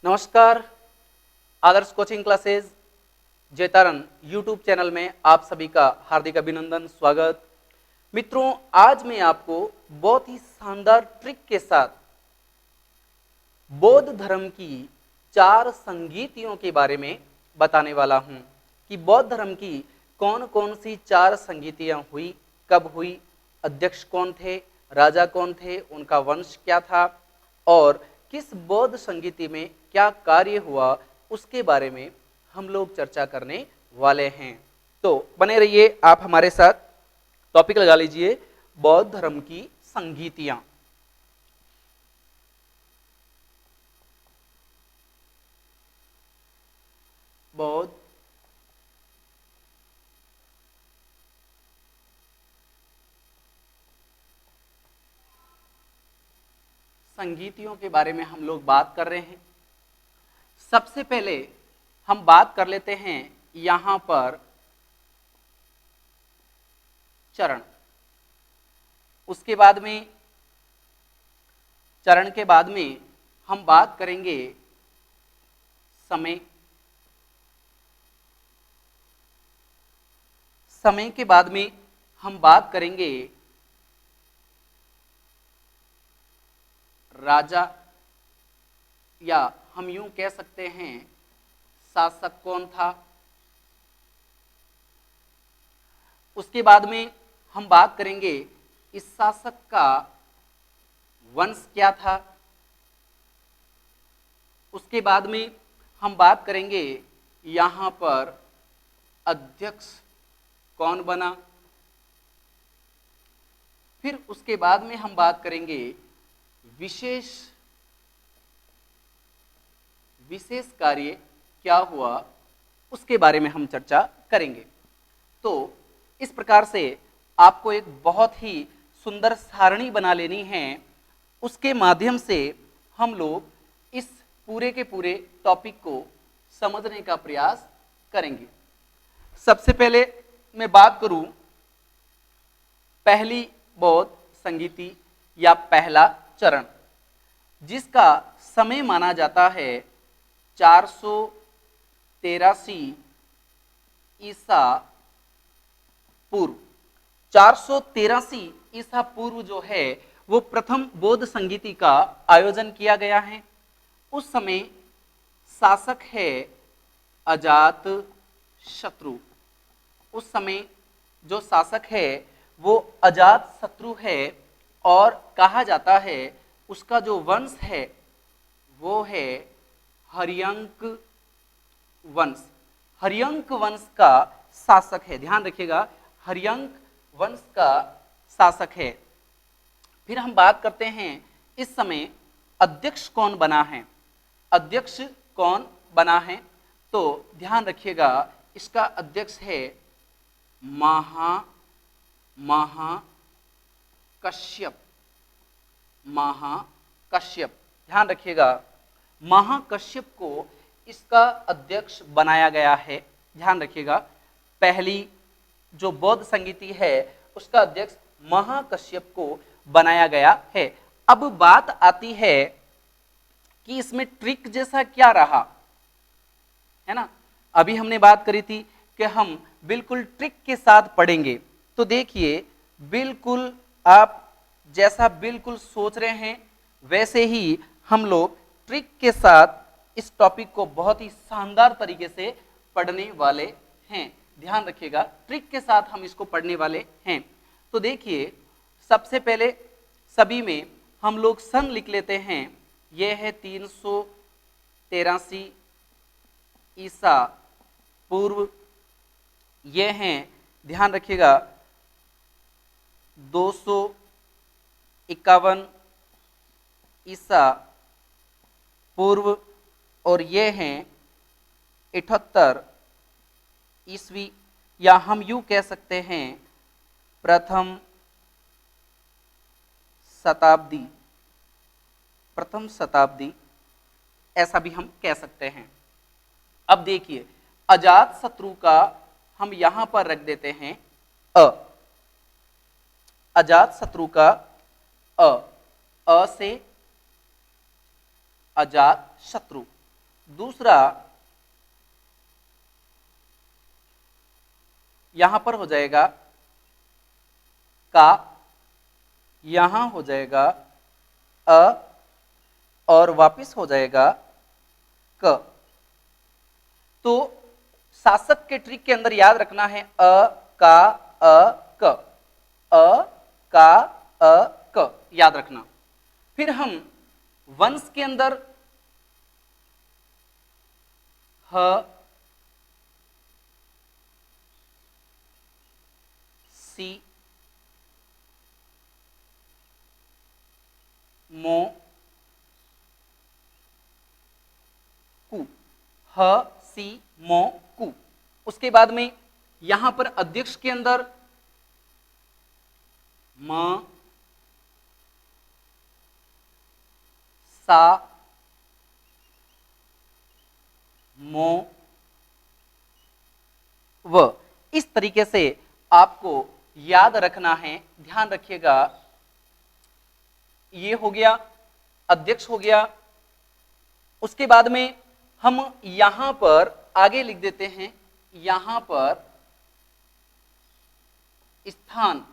नमस्कार। आदर्श coaching classes Jaitaran YouTube channel में आप सभी का हार्दिक अभिनंदन, स्वागत। मित्रों, आज मैं आपको बहुत ही शानदार ट्रिक के साथ बौद्ध धर्म की 4 संगीतियों के बारे में बताने वाला हूं कि बौद्ध धर्म की कौन कौन सी 4 संगीतियां हुई, कब हुई, अध्यक्ष कौन थे, राजा कौन थे, उनका वंश क्या था और किस बौद्ध संगीति में क्या कार्य हुआ, उसके बारे में हम लोग चर्चा करने वाले हैं। तो बने रहिए आप हमारे साथ। टॉपिक लगा लीजिए, बौद्ध धर्म की संगीतियां। बौद्ध संगीतियों के बारे में हम लोग बात कर रहे हैं। सबसे पहले हम बात कर लेते हैं यहां पर चरण। उसके बाद में चरण के बाद में हम बात करेंगे समय। समय के बाद में हम बात करेंगे राजा, या हम यूं कह सकते हैं शासक कौन था। उसके बाद में हम बात करेंगे इस शासक का वंश क्या था। उसके बाद में हम बात करेंगे यहां पर अध्यक्ष कौन बना। फिर उसके बाद में हम बात करेंगे विशेष कार्य क्या हुआ, उसके बारे में हम चर्चा करेंगे। तो इस प्रकार से आपको एक बहुत ही सुंदर सारणी बना लेनी है। उसके माध्यम से हम लोग इस पूरे के पूरे टॉपिक को समझने का प्रयास करेंगे। सबसे पहले मैं बात करूं पहली बौद्ध संगीति या पहला चरण, जिसका समय माना जाता है 483 ईसा पूर्व। 483 ईसा पूर्व जो है वो प्रथम बौद्ध संगीति का आयोजन किया गया है। उस समय शासक है अजात शत्रु। उस समय जो शासक है वो अजात शत्रु है और कहा जाता है उसका जो वंश है वो है हर्यंक वंश। हर्यंक वंश का शासक है, ध्यान रखिएगा, हर्यंक वंश का शासक है। फिर हम बात करते हैं इस समय अध्यक्ष कौन बना है। अध्यक्ष कौन बना है तो ध्यान रखिएगा, इसका अध्यक्ष है महाकश्यप। महाकश्यप, ध्यान रखिएगा, महाकश्यप को इसका अध्यक्ष बनाया गया है। ध्यान रखिएगा, पहली जो बौद्ध संगीति है उसका अध्यक्ष महाकश्यप को बनाया गया है। अब बात आती है कि इसमें ट्रिक जैसा क्या रहा, है ना। अभी हमने बात करी थी कि हम बिल्कुल ट्रिक के साथ पढ़ेंगे। तो देखिए, बिल्कुल आप जैसा बिल्कुल सोच रहे हैं वैसे ही हम लोग ट्रिक के साथ इस टॉपिक को बहुत ही शानदार तरीके से पढ़ने वाले हैं। ध्यान रखिएगा, ट्रिक के साथ हम इसको पढ़ने वाले हैं। तो देखिए, सबसे पहले सभी में हम लोग सन लिख लेते हैं। यह है 383 ईसा पूर्व। यह हैं, ध्यान रखिएगा, 251 ईसा पूर्व और ये हैं 78 ईस्वी, या हम यूं कह सकते हैं प्रथम शताब्दी। प्रथम शताब्दी ऐसा भी हम कह सकते हैं। अब देखिए, अजात शत्रु का हम यहां पर रख देते हैं अ। अजात शत्रु का अ से अजात शत्रु, दूसरा यहां पर हो जाएगा का, यहां हो जाएगा अ और वापिस हो जाएगा क। तो शासक के ट्रिक के अंदर याद रखना है अ का अ क, अ का अ क, याद रखना। फिर हम वंश के अंदर ह सी मो कु, ह सी मो कु। उसके बाद में यहां पर अध्यक्ष के अंदर म सा मो व। इस तरीके से आपको याद रखना है। ध्यान रखिएगा, ये हो गया, अध्यक्ष हो गया। उसके बाद में हम यहां पर आगे लिख देते हैं, यहां पर स्थान।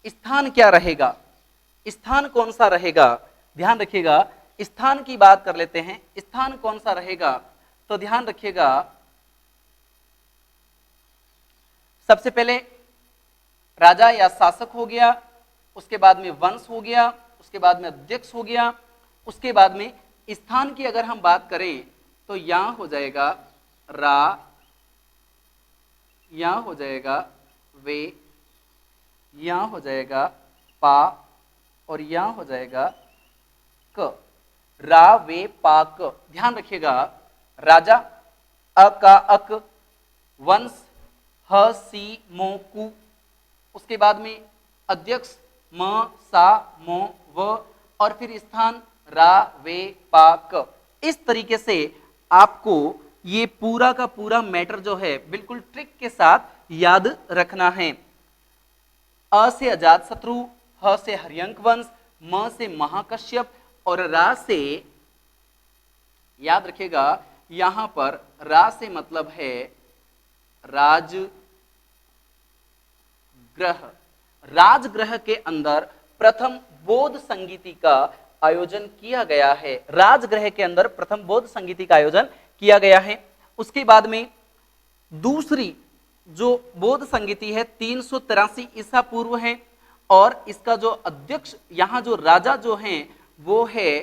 स्थान क्या रहेगा, स्थान कौन सा रहेगा, ध्यान रखिएगा। स्थान की बात कर लेते हैं, स्थान कौन सा रहेगा, तो ध्यान रखिएगा। सबसे पहले राजा या शासक हो गया, उसके बाद में वंश हो गया, उसके बाद में अध्यक्ष हो गया। उसके बाद में स्थान की अगर हम बात करें तो यहां हो जाएगा रा, यहां हो जाएगा वे, यहां हो जाएगा पा और यहां हो जाएगा क। रा वे पा क। ध्यान रखिएगा, राजा अ का अक, वंश ह सी मो कु, उसके बाद में अध्यक्ष म सा मो व, और फिर स्थान रा वे पा क। इस तरीके से आपको ये पूरा का पूरा मैटर जो है बिल्कुल ट्रिक के साथ याद रखना है। अ से अजात शत्रु, ह से हर्यंक वंश, म से महाकश्यप और रा से, याद रखिएगा यहां पर रा से मतलब है राजग्रह। राजग्रह के अंदर प्रथम बौद्ध संगीति का आयोजन किया गया है। राजग्रह के अंदर प्रथम बौद्ध संगीति का आयोजन किया गया है। उसके बाद में दूसरी जो बौद्ध संगीति है 383 ईसा पूर्व है, और इसका जो अध्यक्ष, यहां जो राजा जो हैं वो है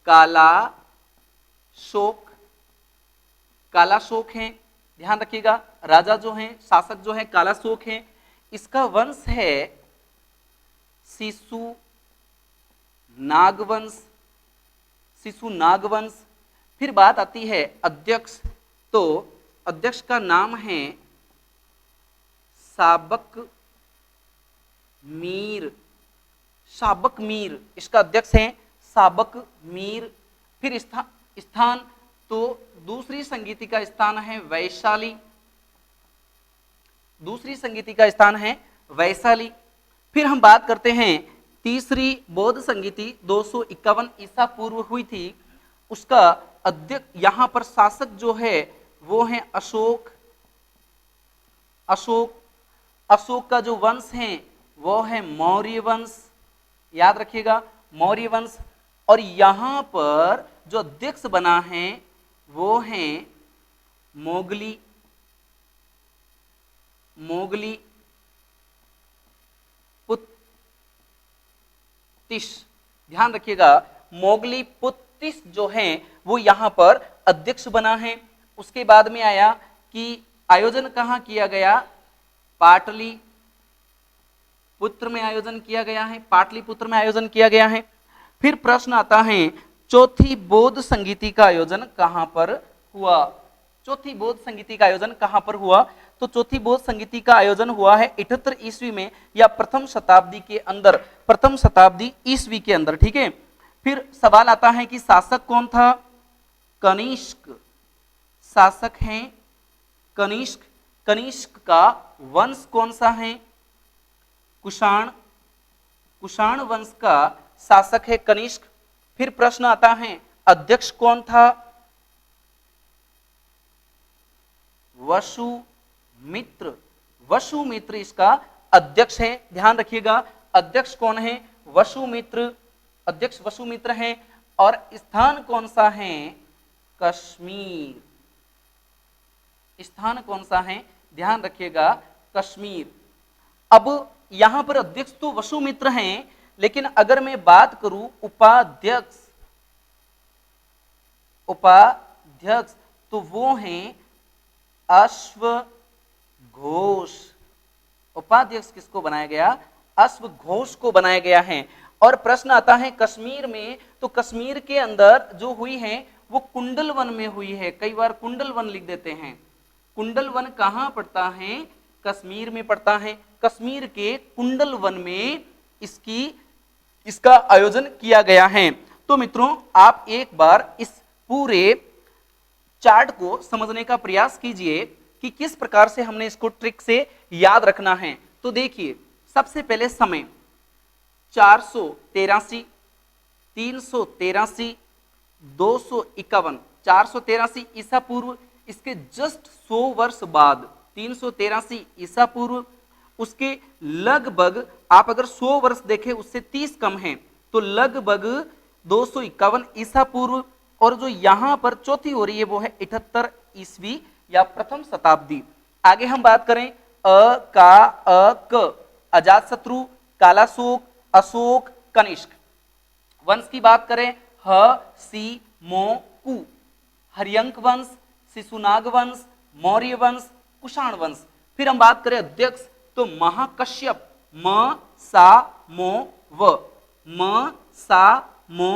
कालाशोक। कालाशोक हैं, ध्यान रखिएगा, राजा जो हैं, शासक जो है कालाशोक हैं। इसका वंश है शिशु नागवंश, शिशु नागवंश। फिर बात आती है अध्यक्ष, तो अध्यक्ष का नाम है साबक मीर, साबक मीर इसका अध्यक्ष है, साबक मीर। फिर स्थान तो दूसरी संगीति का स्थान है वैशाली, दूसरी संगीति का स्थान है वैशाली। फिर हम बात करते हैं तीसरी बौद्ध संगीति 251 ईसा पूर्व हुई थी, उसका अध्यक्ष यहां पर शासक जो है वो है अशोक। अशोक, अशोक का जो वंश है वो है मौर्य वंश, याद रखिएगा मौर्य वंश। और यहां पर जो अध्यक्ष बना है वो है मोगली, मोगली पुत्तिश। ध्यान रखिएगा मोगली पुत्तिश जो है वो यहां पर अध्यक्ष बना है। उसके बाद में आया कि आयोजन कहां किया गया, पाटली पुत्र में आयोजन किया गया है, पाटलिपुत्र में आयोजन किया गया है। फिर प्रश्न आता है चौथी बौद्ध संगीति का आयोजन कहां पर हुआ, चौथी बौद्ध संगीति का आयोजन कहां पर हुआ, तो चौथी बौद्ध संगीति का आयोजन हुआ है 78 ईस्वी में या प्रथम शताब्दी के अंदर, प्रथम शताब्दी ईस्वी के अंदर, ठीक है। फिर सवाल आता है कि शासक कौन था, कनिष्क शासक हैं कनिष्क। कनिष्क का वंश कौन सा है, कुषाण, कुषाण वंश का शासक है कनिष्क। फिर प्रश्न आता है अध्यक्ष कौन था? वसुमित्र। वसुमित्र इसका अध्यक्ष है, ध्यान रखिएगा। अध्यक्ष कौन है? वसुमित्र। अध्यक्ष वसुमित्र हैं। और स्थान कौन सा है? कश्मीर। स्थान कौन सा है? ध्यान रखिएगा, कश्मीर। अब यहां पर अध्यक्ष तो वसुमित्र हैं, लेकिन अगर मैं बात करूं उपाध्यक्ष, उपाध्यक्ष तो वो हैं अश्वघोष। उपाध्यक्ष किसको बनाया गया? अश्वघोष को बनाया गया है। और प्रश्न आता है कश्मीर में, तो कश्मीर के अंदर जो हुई है वो कुंडल वन में हुई है। कई बार कुंडल वन लिख देते हैं। कुंडल वन कहां पड़ता है? कश्मीर में पड़ता है। कश्मीर के कुंडल वन में इसका आयोजन किया गया है। तो मित्रों, आप एक बार इस पूरे चार्ट को समझने का प्रयास कीजिए कि किस प्रकार से हमने इसको ट्रिक से याद रखना है। तो देखिए, सबसे पहले समय 483, 383, 251। 483 ईसा पूर्व, इसके जस्ट 100 वर्ष बाद 383 ईसा पूर्व, उसके लगभग आप अगर 100 वर्ष देखें उससे 30 कम है, तो लगभग 251 ईसा पूर्व। और जो यहां पर चौथी हो रही है वो है 78 ईस्वी या प्रथम शताब्दी। आगे हम बात करें अजातशत्रु, कालाशोक, अशोक, कनिष्क। वंश की बात करें सी मो कु, हरियंक वंश, शिशुनाग वंश, मौर्य वंश, कुषाण वंश। फिर हम बात करें अध्यक्ष तो महाकश्यप, म सा मो व, म सा मो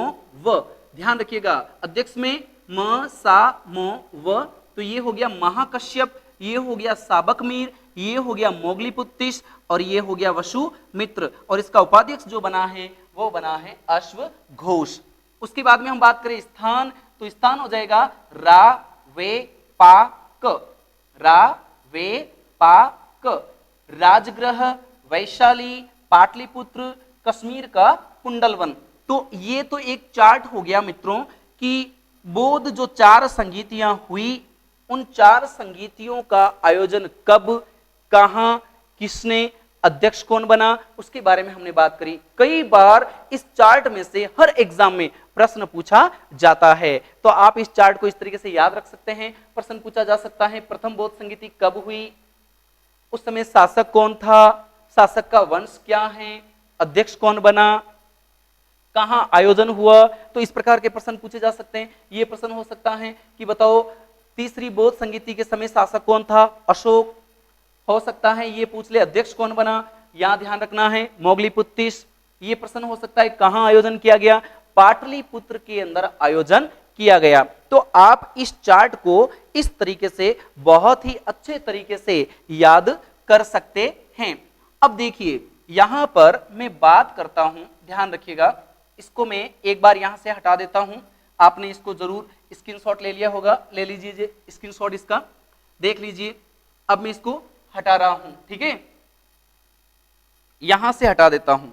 व। ध्यान रखिएगा, अध्यक्ष में म सा मो व, तो ये हो गया महाकश्यप, ये हो गया साबकमीर, ये हो गया मोगलीपुत्तिश और ये हो गया वसुमित्र। और इसका उपाध्यक्ष जो बना है वो बना है अश्वघोष। उसके बाद में हम बात करें स्थान, तो स्थान हो जाएगा रा वे पा क, रा वे पा क। राजगृह, वैशाली, पाटलिपुत्र, कश्मीर का कुंडलवन। तो ये तो एक चार्ट हो गया मित्रों कि बौद्ध जो 4 संगीतियां हुई, उन 4 संगीतियों का आयोजन कब, कहां, किसने, अध्यक्ष कौन बना, उसके बारे में हमने बात करी। कई बार इस चार्ट में से हर एग्जाम में प्रश्न पूछा जाता है, तो आप इस चार्ट को इस तरीके से याद रख सकते हैं। प्रश्न पूछा जा सकता है प्रथम बौद्ध संगीति कब हुई, उस समय शासक कौन था, शासक का वंश क्या है, अध्यक्ष कौन बना, कहां आयोजन हुआ। तो इस प्रकार के प्रश्न पूछे जा सकते हैं। यह प्रश्न हो सकता है कि बताओ तीसरी बौद्ध संगीति के समय शासक कौन था, अशोक। हो सकता है ये पूछ ले अध्यक्ष कौन बना, यहां ध्यान रखना है मोगलीपुत्तिश। ये प्रश्न हो सकता है कहां आयोजन किया गया, पाटलिपुत्र के अंदर आयोजन किया गया। तो आप इस चार्ट को इस तरीके से बहुत ही अच्छे तरीके से याद कर सकते हैं। अब देखिए, यहां पर मैं बात करता हूं, ध्यान रखिएगा, इसको मैं एक बार यहां से हटा देता हूं। आपने इसको जरूर स्क्रीनशॉट ले लिया होगा, ले लीजिए स्क्रीनशॉट इसका, देख लीजिए। अब मैं इसको हटा रहा हूं, ठीक है, यहां से हटा देता हूं।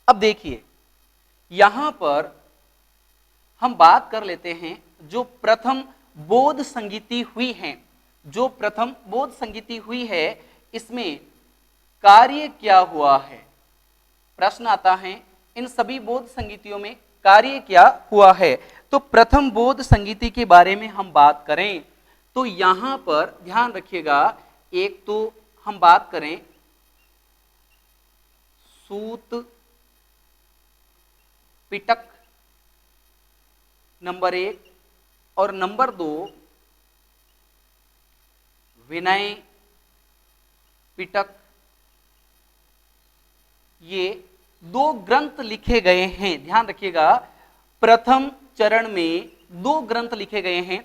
अब देखिए, यहां पर हम बात कर लेते हैं जो प्रथम बौद्ध संगीति हुई है, जो प्रथम बौद्ध संगीति हुई है इसमें कार्य क्या हुआ है। प्रश्न आता है इन सभी बौद्ध संगीतियों में कार्य क्या हुआ है। तो प्रथम बौद्ध संगीति के बारे में हम बात करें तो यहां पर ध्यान रखिएगा, एक तो हम बात करें सूत पिटक नंबर 1 और नंबर 2 विनय पिटक। ये 2 ग्रंथ लिखे गए हैं, ध्यान रखिएगा। प्रथम चरण में 2 ग्रंथ लिखे गए हैं।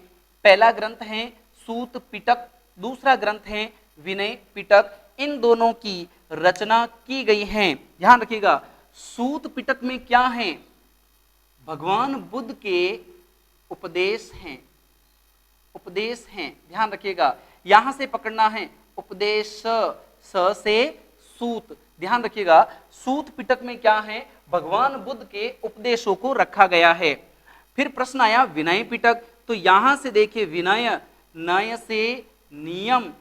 पहला ग्रंथ है सूत पिटक, दूसरा ग्रंथ है विनय पिटक। इन दोनों की रचना की गई है। ध्यान रखिएगा, सूत पिटक में क्या है, भगवान बुद्ध के उपदेश हैं, उपदेश हैं, ध्यान रखिएगा, यहां से पकड़ना है उपदेश, स से सूत, ध्यान रखिएगा, सूत पिटक में क्या है, भगवान बुद्ध के उपदेशों को रखा गया है। फिर प्रश्न आया विनय पिटक, तो यहां से देखिए विनय, नय से नियम,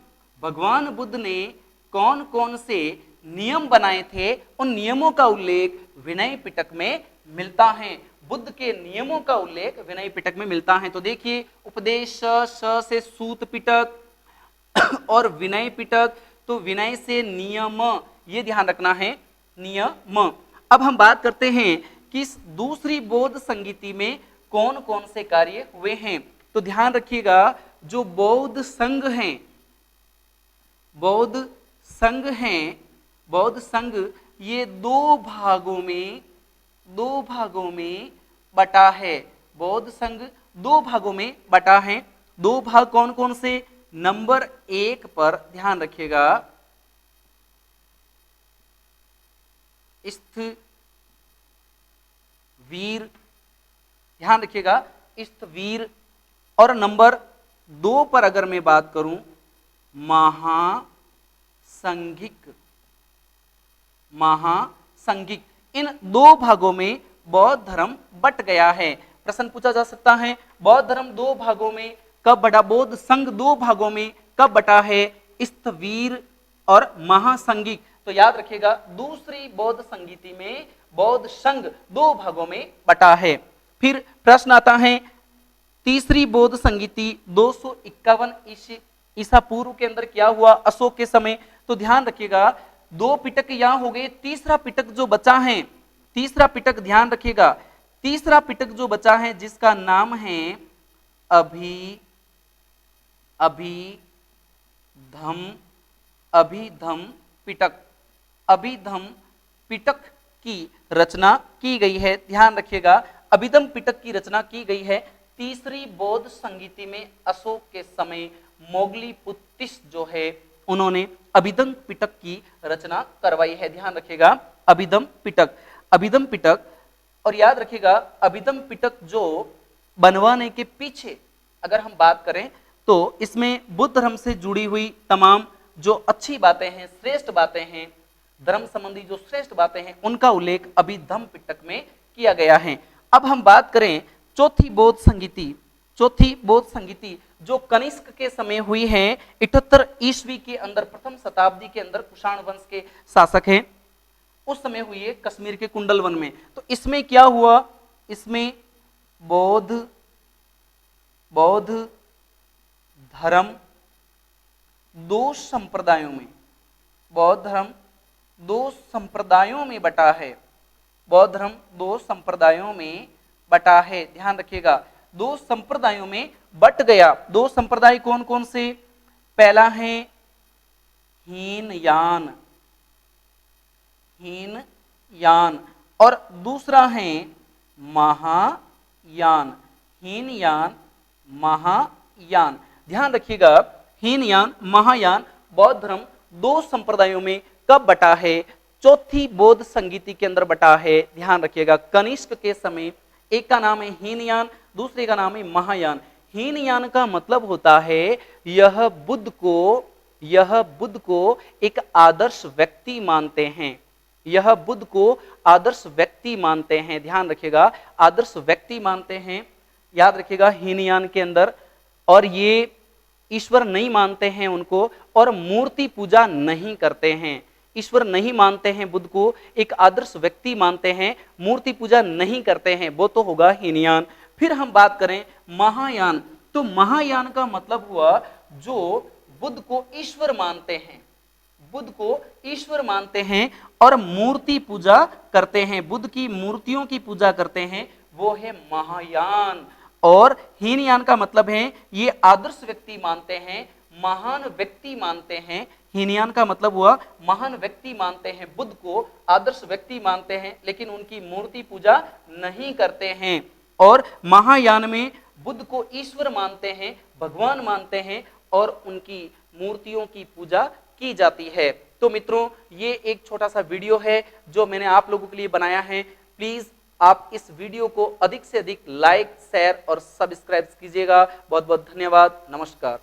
भगवान बुद्ध ने कौन कौन से नियम बनाए थे, उन नियमों का उल्लेख विनय पिटक में मिलता है, बुद्ध के नियमों का उल्लेख विनय पिटक में मिलता है। तो देखिए उपदेश स से सूत पिटक और विनय पिटक, तो विनय से नियम, ये ध्यान रखना है, नियम। अब हम बात करते हैं कि इस दूसरी बौद्ध संगीति में कौन कौन से कार्य हुए हैं। तो ध्यान रखिएगा, जो बौद्ध संघ हैं, बौद्ध संघ हैं, बौद्ध संघ ये दो भागों में बटा है, बौद्ध संघ दो भागों में बटा है। दो भाग कौन कौन से, नंबर 1 पर ध्यान रखिएगा, स्थवीर, ध्यान रखिएगा स्थवीर, और नंबर 2 पर अगर मैं बात करूं महासंघिक, महासंघिक, इन दो भागों में बौद्ध धर्म बट गया है। प्रश्न पूछा जा सकता है बौद्ध धर्म दो भागों में कब बटा, बौद्ध संघ दो भागों में कब बटा है, स्थवीर और महासंघिक। तो याद रखिएगा दूसरी बौद्ध संगीति में बौद्ध संघ दो भागों में बटा है। फिर प्रश्न आता है तीसरी बौद्ध संगीति 251 ईसा पूर्व के अंदर क्या हुआ, अशोक के समय। तो ध्यान रखिएगा दो पिटक यहां हो गए, तीसरा पिटक जो बचा है, तीसरा पिटक ध्यान रखिएगा, तीसरा पिटक जो बचा है जिसका नाम है अभिधम पिटक, अभिधम पिटक की रचना की गई है। ध्यान रखिएगा अभिधम पिटक की रचना की गई है तीसरी बौद्ध संगीति में, अशोक के समय मोगली पुत्तिस जो है उन्होंने अभिधम पिटक की रचना करवाई है। ध्यान रखिएगा अभिधम पिटक, अभिधम पिटक। और याद रखिएगा अभिधम पिटक जो बनवाने के पीछे अगर हम बात करें तो इसमें बुद्ध धर्म से जुड़ी हुई तमाम जो अच्छी बातें हैं, श्रेष्ठ बातें हैं, धर्म संबंधी जो श्रेष्ठ बातें हैं उनका उल्लेख अभिधम पिटक में किया गया है। अब हम बात करें चौथी बौद्ध संगीति, चौथी बौद्ध संगीति जो कनिष्क के समय हुई है 78 ईस्वी के अंदर, प्रथम शताब्दी के अंदर कुषाण वंश के शासक हैं, उस समय हुई है कश्मीर के कुंडल वन में। तो इसमें क्या हुआ, इसमें बौद्ध धर्म दो संप्रदायों में, बौद्ध धर्म दो संप्रदायों में बटा है, बौद्ध धर्म दो संप्रदायों में बटा है। ध्यान रखिएगा दो संप्रदायों में बट गया। दो संप्रदाय कौन कौन से, पहला है हीनयान, हीनयान, और दूसरा है महायान, हीनयान महायान। ध्यान रखिएगा हीनयान महायान बौद्ध धर्म दो संप्रदायों में कब बटा है, चौथी बौद्ध संगीति के अंदर बटा है। ध्यान रखिएगा कनिष्क के समय, एक का नाम है हीनयान, दूसरे का नाम है महायान। हीनयान का मतलब होता है यह बुद्ध को एक आदर्श व्यक्ति मानते हैं, यह बुद्ध को आदर्श व्यक्ति मानते हैं। ध्यान रखिएगा आदर्श व्यक्ति मानते हैं, याद रखिएगा हीनयान के अंदर। और ये ईश्वर नहीं मानते हैं उनको, और मूर्ति पूजा नहीं करते हैं, ईश्वर नहीं मानते हैं बुद्ध को, एक आदर्श व्यक्ति मानते हैं, मूर्ति पूजा नहीं करते हैं, वो तो होगा हीनयान। फिर हम बात करें महायान, तो महायान का मतलब हुआ जो बुद्ध को ईश्वर मानते हैं, बुद्ध को ईश्वर मानते हैं और मूर्ति पूजा करते हैं, बुद्ध की मूर्तियों की पूजा करते हैं, वो है महायान। और हीनयान का मतलब है ये आदर्श व्यक्ति मानते हैं, महान व्यक्ति मानते हैं। हीनयान का मतलब हुआ महान व्यक्ति मानते हैं, बुद्ध को आदर्श व्यक्ति मानते हैं, लेकिन उनकी मूर्ति पूजा नहीं करते हैं। और महायान में बुद्ध को ईश्वर मानते हैं, भगवान मानते हैं, और उनकी मूर्तियों की पूजा की जाती है। तो मित्रों ये एक छोटा सा वीडियो है जो मैंने आप लोगों के लिए बनाया है। प्लीज आप इस वीडियो को अधिक से अधिक लाइक, शेयर और सब्सक्राइब कीजिएगा। बहुत बहुत धन्यवाद। नमस्कार।